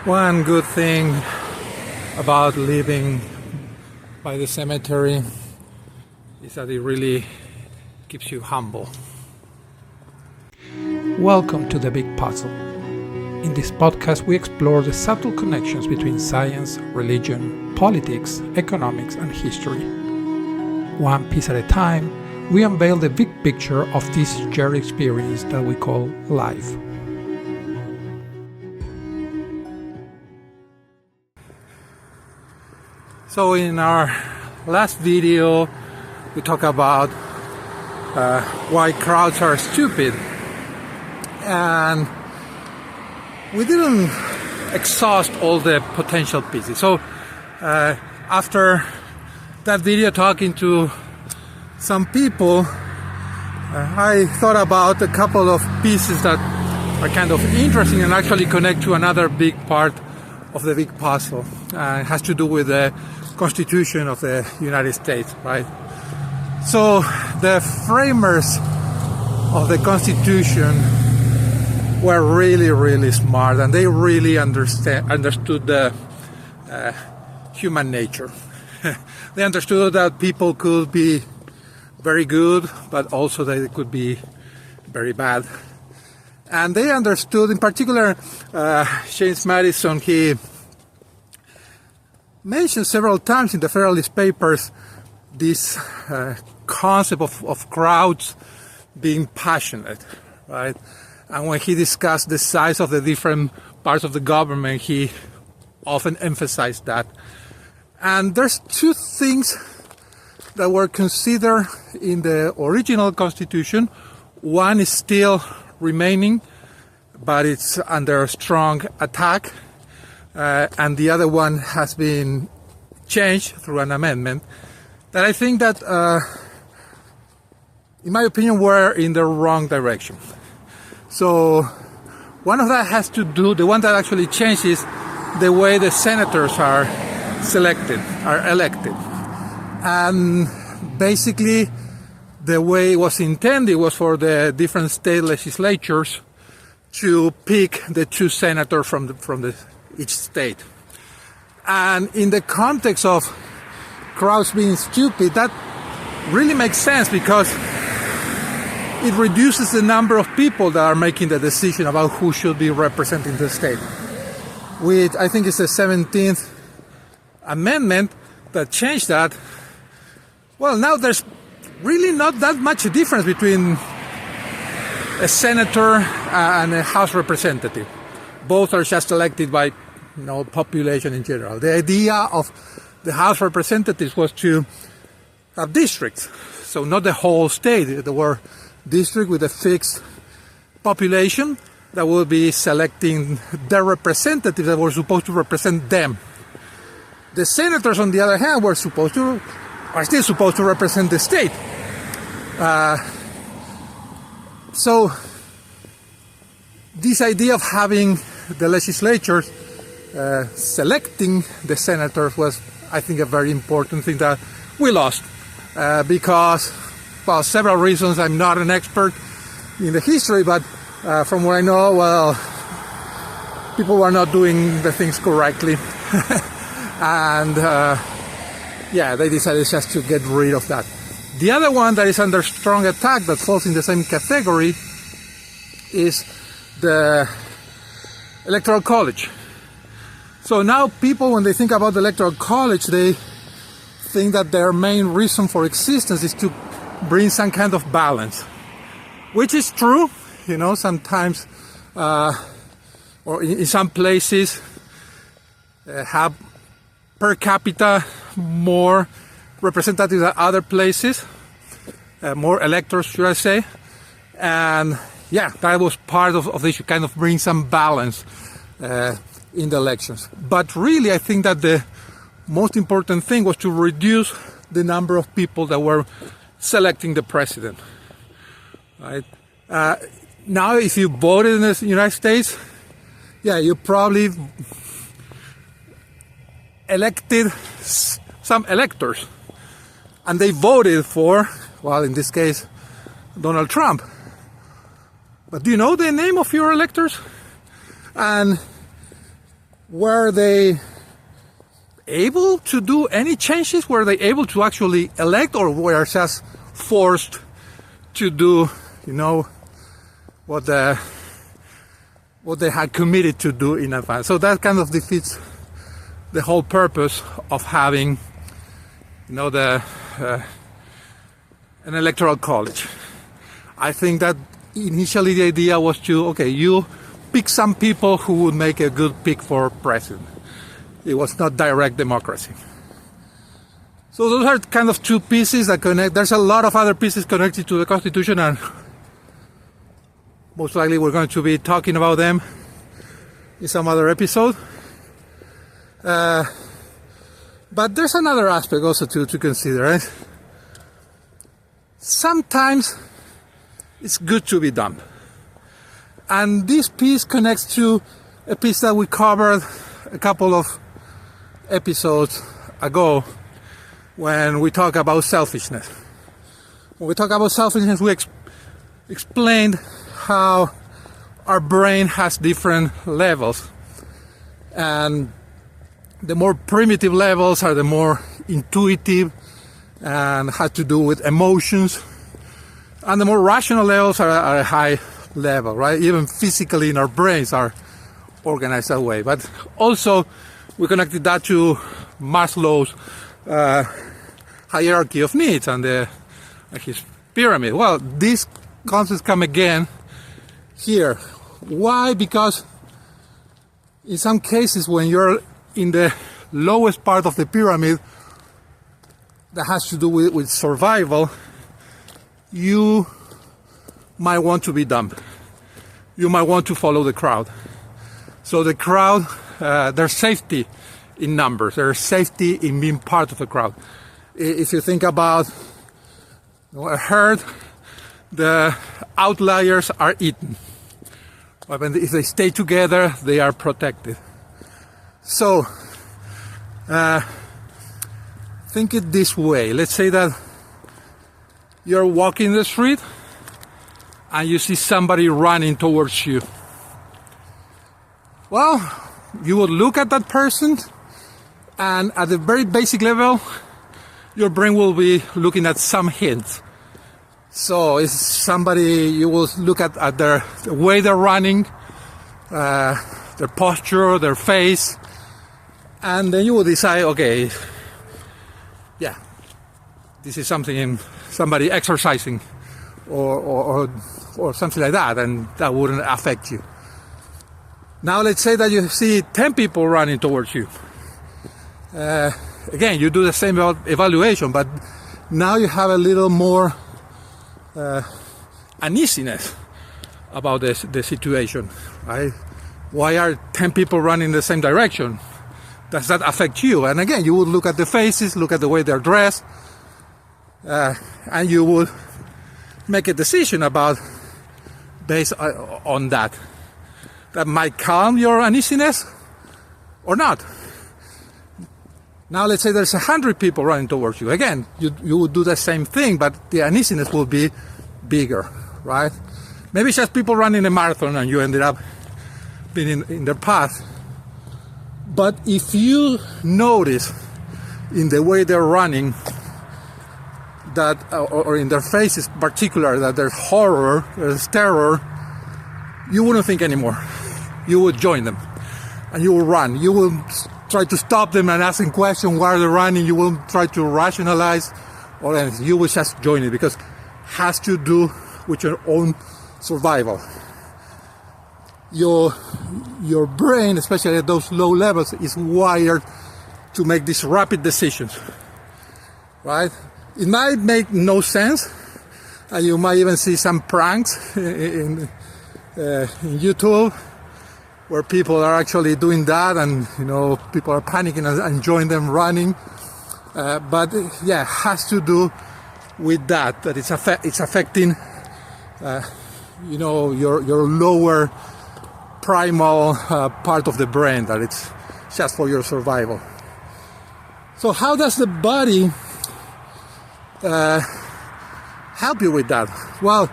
One good thing about living by the cemetery is that it really keeps you humble. Welcome to The Big Puzzle. In this podcast, we explore the subtle connections between science, religion, politics, economics, and history. One piece at a time, we unveil the big picture of this shared experience that we call life. So in our last video, we talked about why crowds are stupid. And we didn't exhaust all the potential pieces. So after that video talking to some people, I thought about a couple of pieces that are kind of interesting and actually connect to another big part of the big puzzle. It has to do with the Constitution of the United States, right? So the framers of the Constitution were really smart, and they really understood the human nature. They understood that people could be very good, but also they could be very bad. And they understood, in particular, James Madison, he mentioned several times in the Federalist Papers this concept of crowds being passionate, right? And when he discussed the size of the different parts of the government, he often emphasized that. And there's two things that were considered in the original Constitution. One is still remaining, but it's under strong attack. And the other one has been changed through an amendment that I think that, in my opinion, were in the wrong direction. So one of that has to do, the one that actually changes the way the senators are elected. And basically the way it was intended was for the different state legislatures to pick the two senators from each state. And in the context of crowds being stupid, that really makes sense because it reduces the number of people that are making the decision about who should be representing the state. I think it's the 17th amendment that changed that. Well, now there's really not that much difference between a senator and a House representative. Both are just elected by population in general. The idea of the House representatives was to have districts, so not the whole state. There were districts with a fixed population that will be selecting their representatives that were supposed to represent them. The senators, on the other hand, are still supposed to represent the state. So this idea of having the legislatures selecting the senators was, I think, a very important thing that we lost because, well, several reasons. I'm not an expert in the history, but from what I know, people were not doing the things correctly. And they decided just to get rid of that. The other one that is under strong attack that falls in the same category is the Electoral College. So now people, when they think about the Electoral College, they think that their main reason for existence is to bring some kind of balance, which is true. Sometimes, or in some places, have per capita more representatives than other places, more electors, should I say. And that was part of the issue, kind of bring some balance in the elections. But really, I think that the most important thing was to reduce the number of people that were selecting the president. Right? Now, if you voted in the United States, you probably elected some electors, and they voted for, in this case, Donald Trump. But do you know the name of your electors? And were they able to do any changes? Were they able to actually elect, or were just forced to do, what they had committed to do in advance? So that kind of defeats the whole purpose of having, an electoral college. I think that initially the idea was you pick some people who would make a good pick for president. It was not direct democracy. So those are kind of two pieces that connect. There's a lot of other pieces connected to the Constitution, and most likely we're going to be talking about them in some other episode. But there's another aspect also to consider, right? Sometimes it's good to be dumb. And this piece connects to a piece that we covered a couple of episodes ago when we talk about selfishness. When we talk about selfishness, we explained how our brain has different levels. And the more primitive levels are the more intuitive and have to do with emotions. And the more rational levels are at a high level, right? Even physically in our brains are organized that way. But also we connected that to Maslow's hierarchy of needs and his pyramid. Well, these concepts come again here. Why? Because in some cases when you're in the lowest part of the pyramid that has to do with survival, you might want to be dumb. You might want to follow the crowd. So the crowd, there's safety in numbers. There's safety in being part of the crowd. If you think about a herd, the outliers are eaten. But if they stay together, they are protected. So, think it this way. Let's say that you're walking the street and you see somebody running towards you. Well, you would look at that person, and at the very basic level, your brain will be looking at some hints. So it's somebody, you will look at the way they're running, their posture, their face, and then you will decide, okay, yeah, this is somebody exercising or something like that, and that wouldn't affect you. Now let's say that you see 10 people running towards you. Again, you do the same evaluation, but now you have a little more uneasiness about the situation, right? Why are 10 people running in the same direction? Does that affect you? And again, you would look at the faces, look at the way they're dressed, and you would make a decision based on that. That might calm your uneasiness or not. Now let's say there's 100 people running towards you. Again, you would do the same thing, but the uneasiness will be bigger, right? Maybe it's just people running a marathon and you ended up being in their path. But if you notice in the way they're running that, or in their faces in particular, that there's horror, there's terror, you wouldn't think anymore. You would join them and you will run. You will try to stop them and ask them questions why they're running. You won't try to rationalize or anything. You will just join it because it has to do with your own survival. Your brain, especially at those low levels, is wired to make these rapid decisions, right? It might make no sense, and you might even see some pranks in YouTube where people are actually doing that, and people are panicking and join them running. But yeah, it has to do with that it's affecting your lower primal part of the brain, that it's just for your survival. So how does the body help you with that? Well,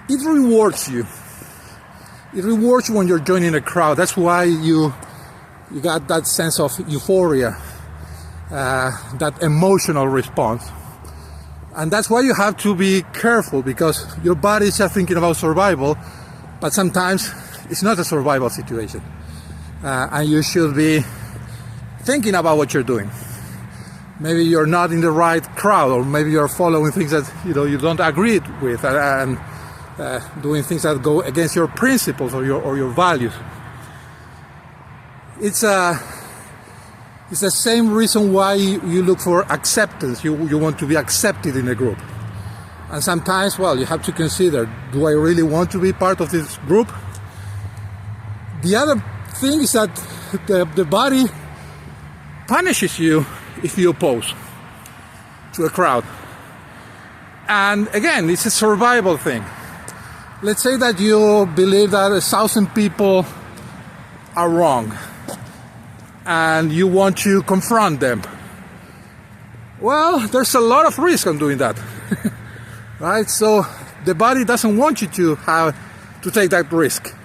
it rewards you. It rewards you when you're joining a crowd. That's why you You got that sense of euphoria, that emotional response. And that's why you have to be careful, because your body is just thinking about survival, but sometimes it's not a survival situation. And you should be thinking about what you're doing. Maybe you're not in the right crowd, or maybe you're following things that you don't agree with, and doing things that go against your principles or your values. It's the same reason why you look for acceptance. You want to be accepted in a group. And sometimes, you have to consider, do I really want to be part of this group? The other thing is that the body punishes you if you oppose to a crowd. And again, it's a survival thing. Let's say that you believe that 1,000 people are wrong, and you want to confront them. Well, there's a lot of risk on doing that. Right? So the body doesn't want you to have to take that risk.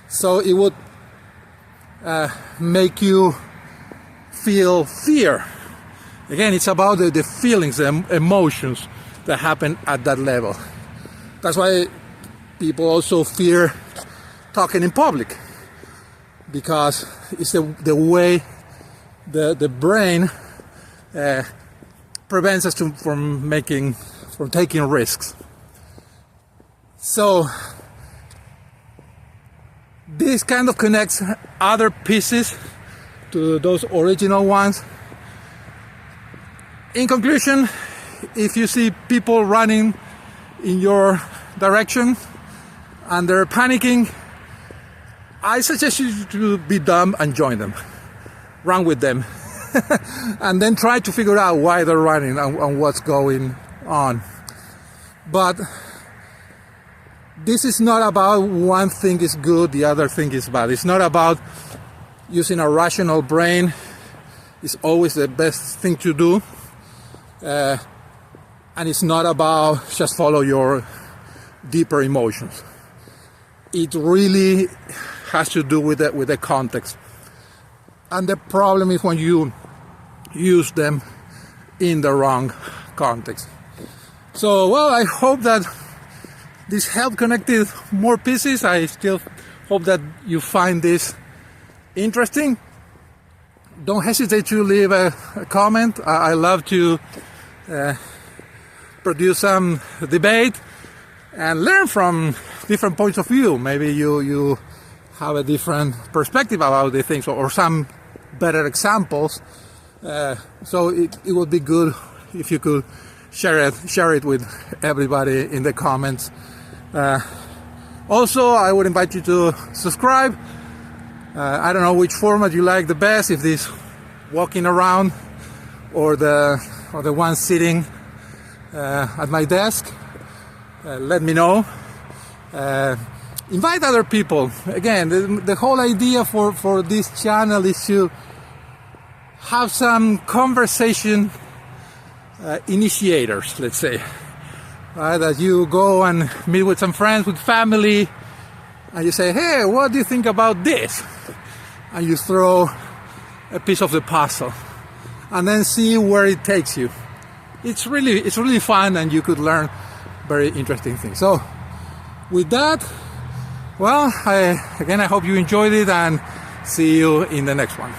So it would make you feel fear. Again, it's about the feelings, the emotions that happen at that level. That's why people also fear talking in public, because it's the way the brain prevents us from taking risks. So this kind of connects other pieces to those original ones. In conclusion, if you see people running in your direction and they're panicking, I suggest you to be dumb and join them. Run with them. And then try to figure out why they're running and what's going on. But this is not about one thing is good, the other thing is bad. It's not about using a rational brain. It's always the best thing to do. And it's not about just follow your deeper emotions. It really has to do with the context. And the problem is when you use them in the wrong context. So, I hope that this helped connected more pieces. I still hope that you find this interesting. Don't hesitate to leave a comment. I love to produce some debate and learn from different points of view. Maybe you have a different perspective about the things, or some better examples. So it would be good if you could share it with everybody in the comments. Also, I would invite you to subscribe. I don't know which format you like the best, if this walking around or the one sitting at my desk. Let me know. Invite other people. Again, the whole idea for this channel is to have some conversation initiators, let's say. That you go and meet with some friends, with family, and you say, hey, what do you think about this? And you throw a piece of the puzzle and then see where it takes you. It's really fun, and you could learn very interesting things. So with that, I hope you enjoyed it, and see you in the next one.